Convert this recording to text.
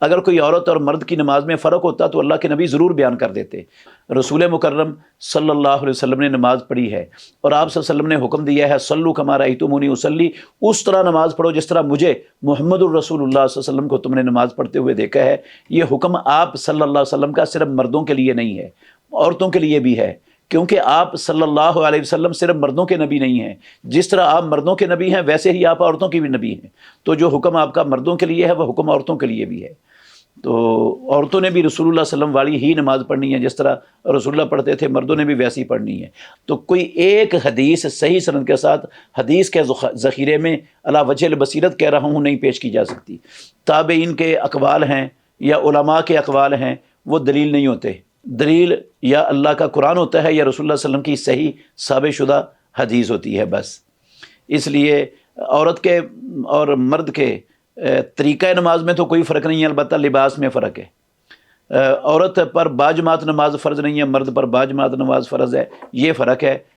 اگر کوئی عورت اور مرد کی نماز میں فرق ہوتا تو اللہ کے نبی ضرور بیان کر دیتے۔ رسول مکرم صلی اللہ علیہ وسلم نے نماز پڑھی ہے، اور آپ صلی اللہ علیہ وسلم نے حکم دیا ہے صلو کما رأیتمونی اصلی، اس طرح نماز پڑھو جس طرح مجھے محمد الرسول اللہ صلی اللہ علیہ وسلم کو تم نے نماز پڑھتے ہوئے دیکھا ہے۔ یہ حکم آپ صلی اللہ علیہ وسلم کا صرف مردوں کے لیے نہیں ہے، عورتوں کے لیے بھی ہے، کیونکہ آپ صلی اللہ علیہ وسلم صرف مردوں کے نبی نہیں ہیں۔ جس طرح آپ مردوں کے نبی ہیں ویسے ہی آپ عورتوں کی بھی نبی ہیں، تو جو حکم آپ کا مردوں کے لیے ہے وہ حکم عورتوں کے لیے بھی ہے۔ تو عورتوں نے بھی رسول اللہ صلی اللہ علیہ وسلم والی ہی نماز پڑھنی ہے، جس طرح رسول اللہ پڑھتے تھے مردوں نے بھی ویسی ہی پڑھنی ہے۔ تو کوئی ایک حدیث صحیح سند کے ساتھ حدیث کے ذخیرے میں علی وجہ البصیرت کہہ رہا ہوں نہیں پیش کی جا سکتی۔ تابعین کے اقوال ہیں یا علماء کے اقوال ہیں، وہ دلیل نہیں ہوتے۔ دلیل یا اللہ کا قرآن ہوتا ہے یا رسول اللہ صلی اللہ علیہ وسلم کی صحیح ثابت شدہ حدیث ہوتی ہے بس۔ اس لیے عورت کے اور مرد کے طریقہ نماز میں تو کوئی فرق نہیں ہے، البتہ لباس میں فرق ہے۔ عورت پر باجماعت نماز فرض نہیں ہے، مرد پر باجماعت نماز فرض ہے، یہ فرق ہے۔